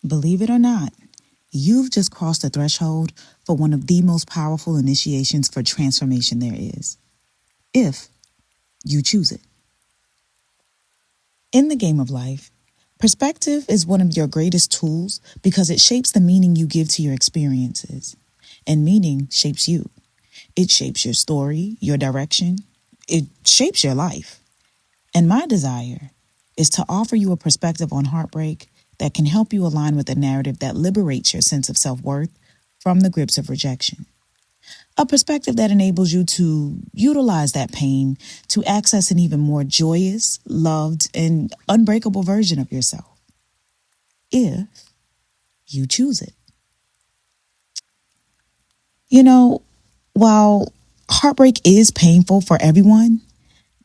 Believe it or not, you've just crossed the threshold for one of the most powerful initiations for transformation there is, if you choose it. In the game of life, perspective is one of your greatest tools because it shapes the meaning you give to your experiences. And meaning shapes you. It shapes your story, your direction. It shapes your life. And my desire is to offer you a perspective on heartbreak that can help you align with a narrative that liberates your sense of self-worth from the grips of rejection. A perspective that enables you to utilize that pain to access an even more joyous, loved, and unbreakable version of yourself. If you choose it. You know, while heartbreak is painful for everyone,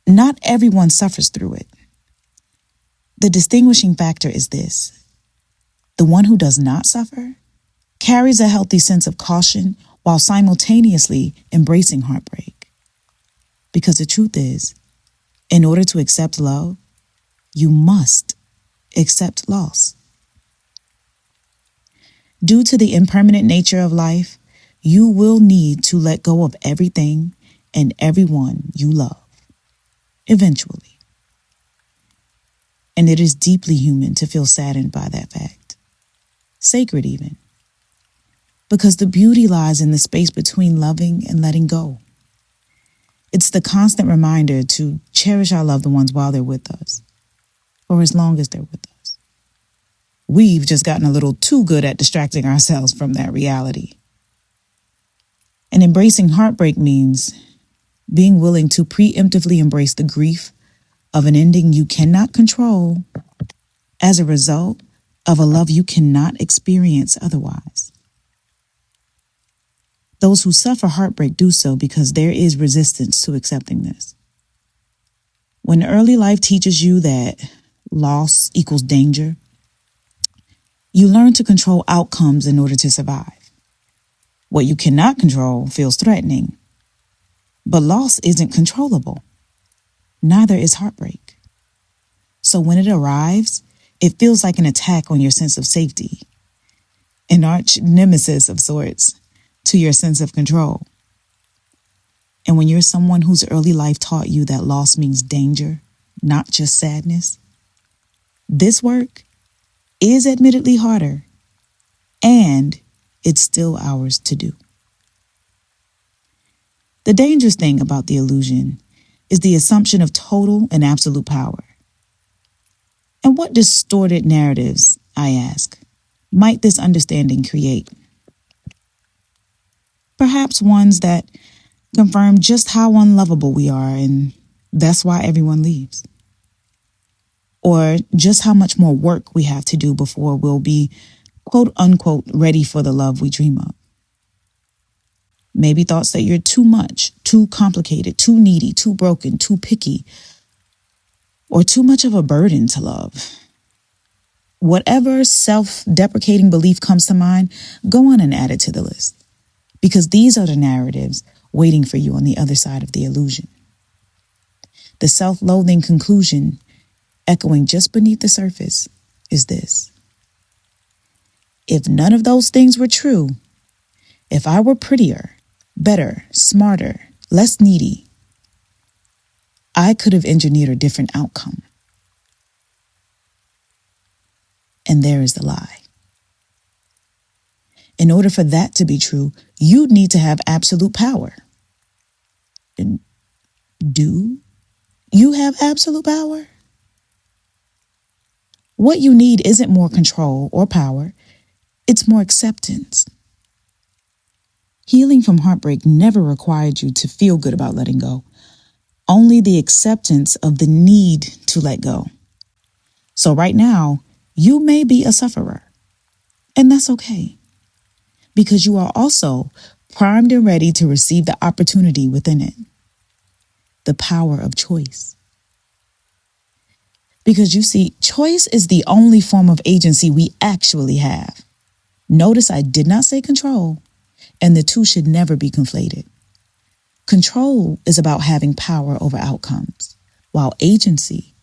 not everyone suffers through it. The distinguishing factor is this: the one who does not suffer carries a healthy sense of caution while simultaneously embracing heartbreak. Because the truth is, in order to accept love, you must accept loss. Due to the impermanent nature of life, you will need to let go of everything and everyone you love, eventually. And it is deeply human to feel saddened by that fact. Sacred even. Because the beauty lies in the space between loving and letting go. It's the constant reminder to cherish our loved ones while they're with us, or as long as they're with us. We've just gotten a little too good at distracting ourselves from that reality. And embracing heartbreak means being willing to preemptively embrace the grief of an ending you cannot control as a result of a love you cannot experience otherwise. Those who suffer heartbreak do so because there is resistance to accepting this. When early life teaches you that loss equals danger, you learn to control outcomes in order to survive. What you cannot control feels threatening, but loss isn't controllable. Neither is heartbreak. So when it arrives, it feels like an attack on your sense of safety, an arch nemesis of sorts to your sense of control. And when you're someone whose early life taught you that loss means danger, not just sadness, this work is admittedly harder, and it's still ours to do. The dangerous thing about the illusion is the assumption of total and absolute power. And what distorted narratives, I ask, might this understanding create? Perhaps ones that confirm just how unlovable we are, and that's why everyone leaves. Or just how much more work we have to do before we'll be, quote unquote, ready for the love we dream of. Maybe thoughts that you're too much, too complicated, too needy, too broken, too picky, or too much of a burden to love. Whatever self-deprecating belief comes to mind, go on and add it to the list. Because these are the narratives waiting for you on the other side of the illusion. The self-loathing conclusion, echoing just beneath the surface, is this: if none of those things were true, if I were prettier, better, smarter, less needy, I could have engineered a different outcome. And there is the lie. In order for that to be true, you'd need to have absolute power. And do you have absolute power? What you need isn't more control or power, it's more acceptance. Healing from heartbreak never required you to feel good about letting go, only the acceptance of the need to let go. So right now, you may be a sufferer, and that's okay, because you are also primed and ready to receive the opportunity within it, the power of choice. Because you see, choice is the only form of agency we actually have. Notice I did not say control, and the two should never be conflated. Control is about having power over outcomes, while agency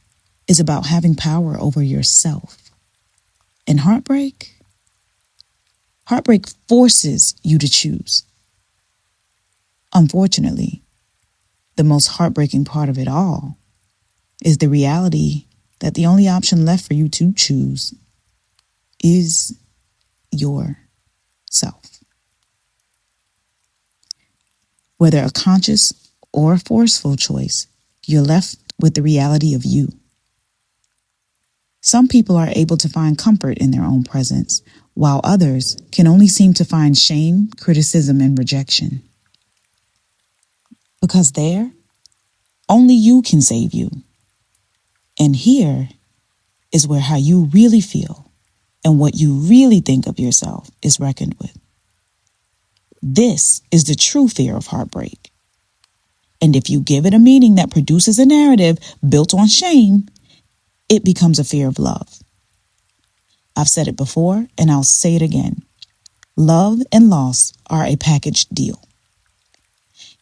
is about having power over yourself. And heartbreak, Heartbreak forces you to choose. Unfortunately, the most heartbreaking part of it all is the reality that the only option left for you to choose is yourself. Whether a conscious or a forceful choice, you're left with the reality of you. Some people are able to find comfort in their own presence, while others can only seem to find shame, criticism, and rejection. Because there, only you can save you. And here is where how you really feel and what you really think of yourself is reckoned with. This is the true fear of heartbreak. And if you give it a meaning that produces a narrative built on shame, it becomes a fear of love. I've said it before, and I'll say it again. Love and loss are a package deal.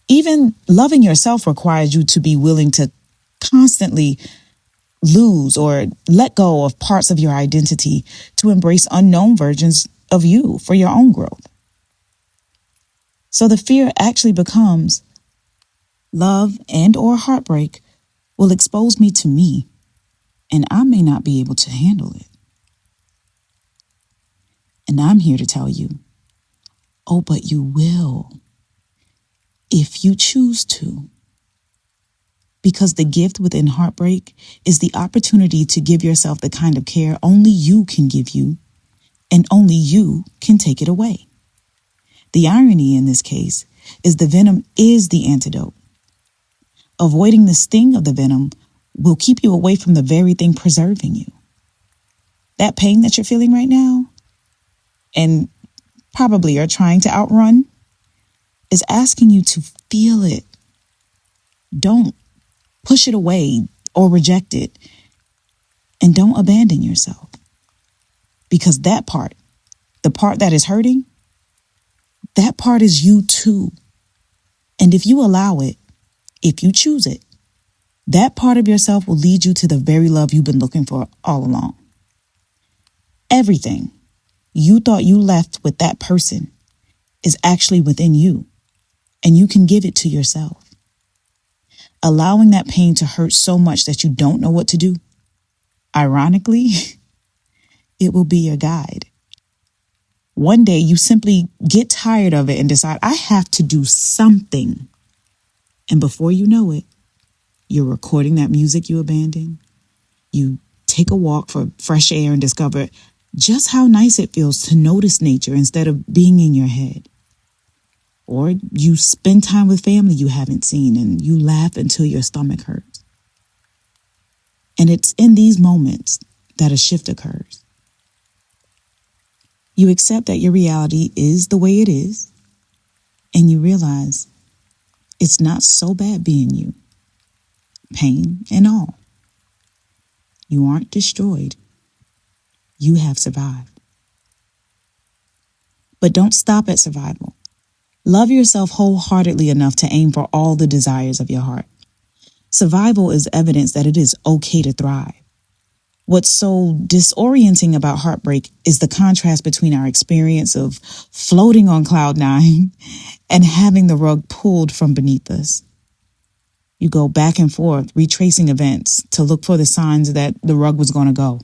Even loving yourself requires you to be willing to constantly lose or let go of parts of your identity to embrace unknown versions of you for your own growth. So the fear actually becomes love and or heartbreak will expose me to me, and I may not be able to handle it. And I'm here to tell you, oh, but you will, if you choose to. Because the gift within heartbreak is the opportunity to give yourself the kind of care only you can give you, and only you can take it away. The irony in this case is the venom is the antidote. Avoiding the sting of the venom will keep you away from the very thing preserving you. That pain that you're feeling right now, and probably are trying to outrun, is asking you to feel it. Don't push it away or reject it. And don't abandon yourself. Because that part, the part that is hurting, that part is you too. And if you allow it, if you choose it, that part of yourself will lead you to the very love you've been looking for all along. Everything you thought you left with that person is actually within you, and you can give it to yourself. Allowing that pain to hurt so much that you don't know what to do, ironically, it will be your guide. One day you simply get tired of it and decide, I have to do something. And before you know it, you're recording that music you abandoned. You take a walk for fresh air and discover just how nice it feels to notice nature instead of being in your head. Or you spend time with family you haven't seen and you laugh until your stomach hurts. And it's in these moments that a shift occurs. You accept that your reality is the way it is, and you realize it's not so bad being you, pain and all. You aren't destroyed. You have survived. But don't stop at survival. Love yourself wholeheartedly enough to aim for all the desires of your heart. Survival is evidence that it is okay to thrive. What's so disorienting about heartbreak is the contrast between our experience of floating on cloud nine and having the rug pulled from beneath us. You go back and forth, retracing events to look for the signs that the rug was going to go.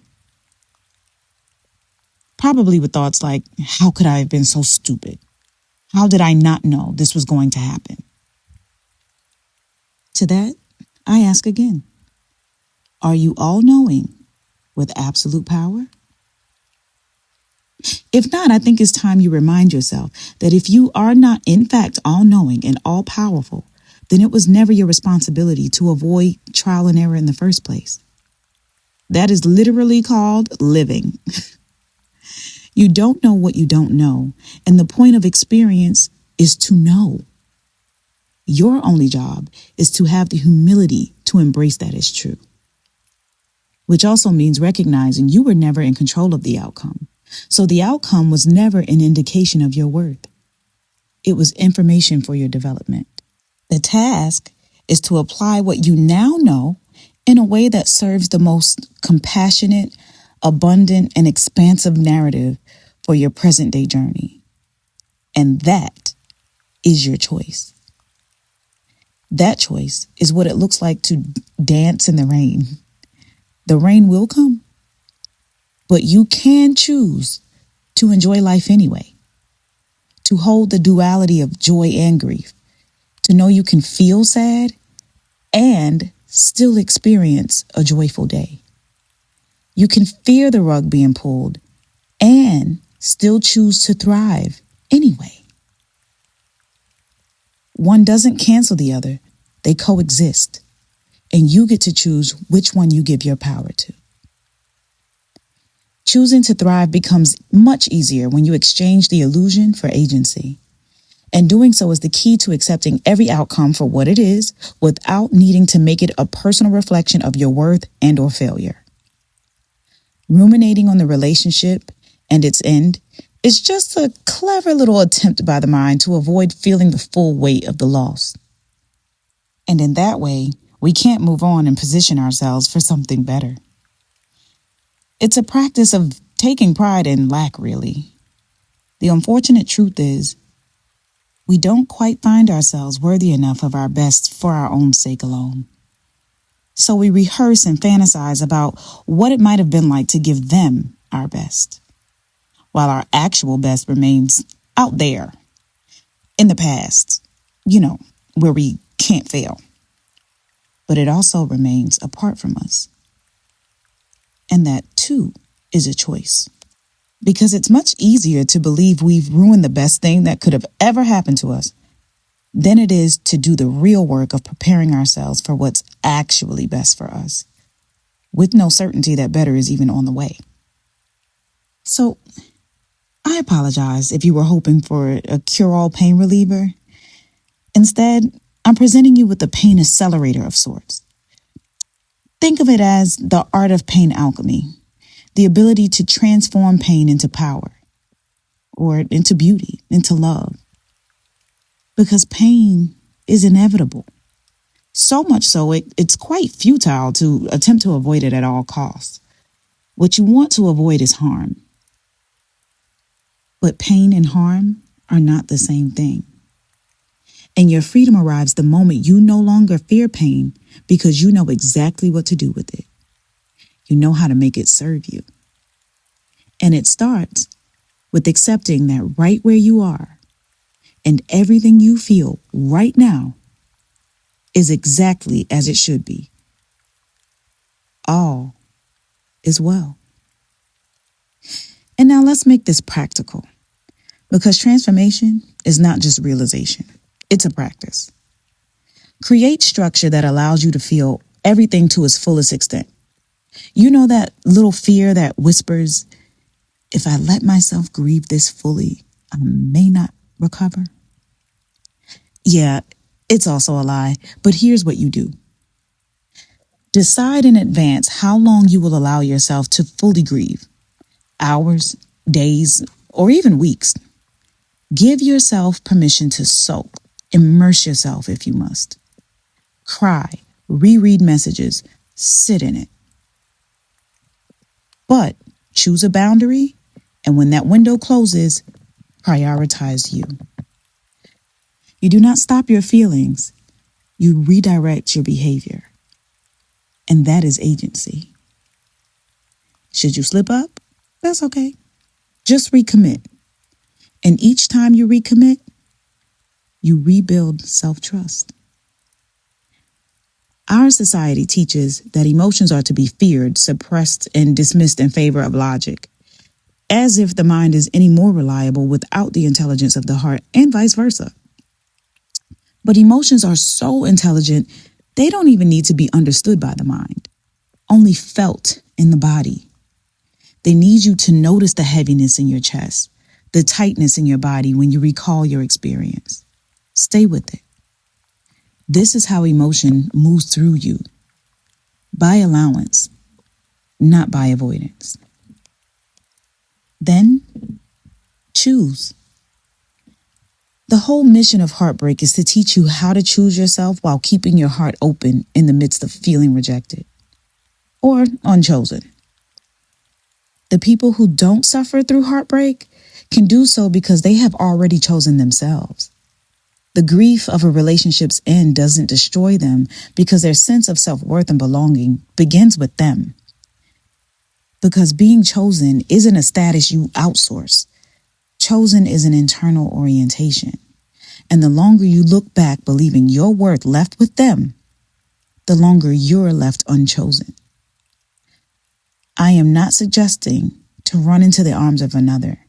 Probably with thoughts like, how could I have been so stupid? How did I not know this was going to happen? To that, I ask again, are you all-knowing with absolute power? If not, I think it's time you remind yourself that if you are not in fact all-knowing and all-powerful, then it was never your responsibility to avoid trial and error in the first place. That is literally called living. You don't know what you don't know, and the point of experience is to know. Your only job is to have the humility to embrace that as true. Which also means recognizing you were never in control of the outcome. So the outcome was never an indication of your worth. It was information for your development. The task is to apply what you now know in a way that serves the most compassionate, abundant, and expansive narrative for your present day journey. And that is your choice. That choice is what it looks like to dance in the rain. The rain will come, but you can choose to enjoy life anyway, to hold the duality of joy and grief, to know you can feel sad and still experience a joyful day. You can fear the rug being pulled and still choose to thrive anyway. One doesn't cancel the other. They coexist. And you get to choose which one you give your power to. Choosing to thrive becomes much easier when you exchange the illusion for agency. And doing so is the key to accepting every outcome for what it is without needing to make it a personal reflection of your worth and or failure. Ruminating on the relationship and its end is just a clever little attempt by the mind to avoid feeling the full weight of the loss. And in that way, we can't move on and position ourselves for something better. It's a practice of taking pride in lack, really. The unfortunate truth is, we don't quite find ourselves worthy enough of our best for our own sake alone. So we rehearse and fantasize about what it might have been like to give them our best, while our actual best remains out there, in the past, where we can't fail. But it also remains apart from us. And that, too, is a choice. Because it's much easier to believe we've ruined the best thing that could have ever happened to us than it is to do the real work of preparing ourselves for what's actually best for us, with no certainty that better is even on the way. So, I apologize if you were hoping for a cure-all pain reliever. Instead, I'm presenting you with a pain accelerator of sorts. Think of it as the art of pain alchemy, the ability to transform pain into power, or into beauty, into love. Because pain is inevitable. So much so, it's quite futile to attempt to avoid it at all costs. What you want to avoid is harm. But pain and harm are not the same thing. And your freedom arrives the moment you no longer fear pain because you know exactly what to do with it. You know how to make it serve you. And it starts with accepting that right where you are and everything you feel right now is exactly as it should be. All is well. And now let's make this practical, because transformation is not just realization. It's a practice. Create structure that allows you to feel everything to its fullest extent. You know that little fear that whispers, if I let myself grieve this fully, I may not recover. Yeah, it's also a lie, but here's what you do. Decide in advance how long you will allow yourself to fully grieve. Hours, days, or even weeks. Give yourself permission to soak. Immerse yourself if you must. Cry, reread messages, sit in it. But choose a boundary, and when that window closes, prioritize you. You do not stop your feelings, you redirect your behavior. And that is agency. Should you slip up? That's okay. Just recommit. And each time you recommit, you rebuild self-trust. Our society teaches that emotions are to be feared, suppressed, and dismissed in favor of logic, as if the mind is any more reliable without the intelligence of the heart, and vice versa. But emotions are so intelligent, they don't even need to be understood by the mind, only felt in the body. They need you to notice the heaviness in your chest, the tightness in your body when you recall your experience. Stay with it. This is how emotion moves through you, by allowance, not by avoidance. Then, choose. The whole mission of Heartbreak is to teach you how to choose yourself while keeping your heart open in the midst of feeling rejected or unchosen. The people who don't suffer through heartbreak can do so because they have already chosen themselves. The grief of a relationship's end doesn't destroy them because their sense of self-worth and belonging begins with them. Because being chosen isn't a status you outsource. Chosen is an internal orientation. And the longer you look back believing your worth left with them, the longer you're left unchosen. I am not suggesting to run into the arms of another.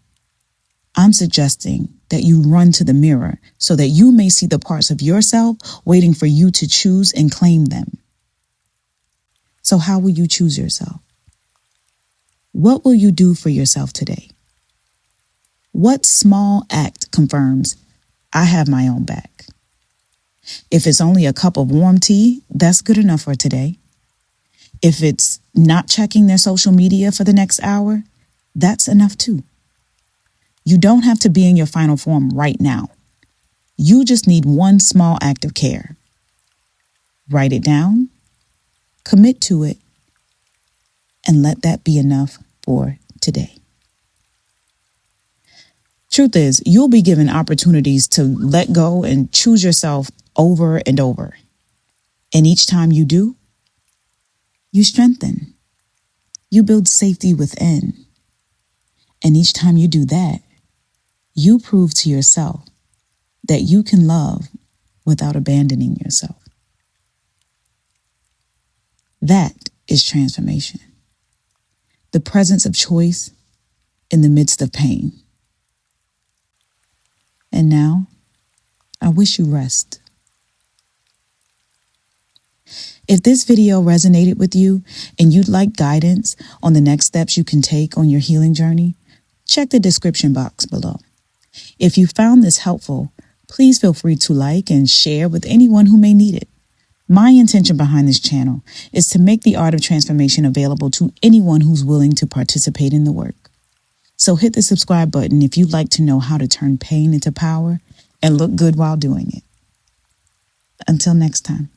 I'm suggesting that you run to the mirror so that you may see the parts of yourself waiting for you to choose and claim them. So how will you choose yourself? What will you do for yourself today? What small act confirms, I have my own back? If it's only a cup of warm tea, that's good enough for today. If it's not checking their social media for the next hour, that's enough too. You don't have to be in your final form right now. You just need one small act of care. Write it down, commit to it, and let that be enough for today. Truth is, you'll be given opportunities to let go and choose yourself over and over. And each time you do, you strengthen. You build safety within. And each time you do that, you prove to yourself that you can love without abandoning yourself. That is transformation. The presence of choice in the midst of pain. And now, I wish you rest. If this video resonated with you and you'd like guidance on the next steps you can take on your healing journey, check the description box below. If you found this helpful, please feel free to like and share with anyone who may need it. My intention behind this channel is to make the art of transformation available to anyone who's willing to participate in the work. So hit the subscribe button if you'd like to know how to turn pain into power and look good while doing it. Until next time.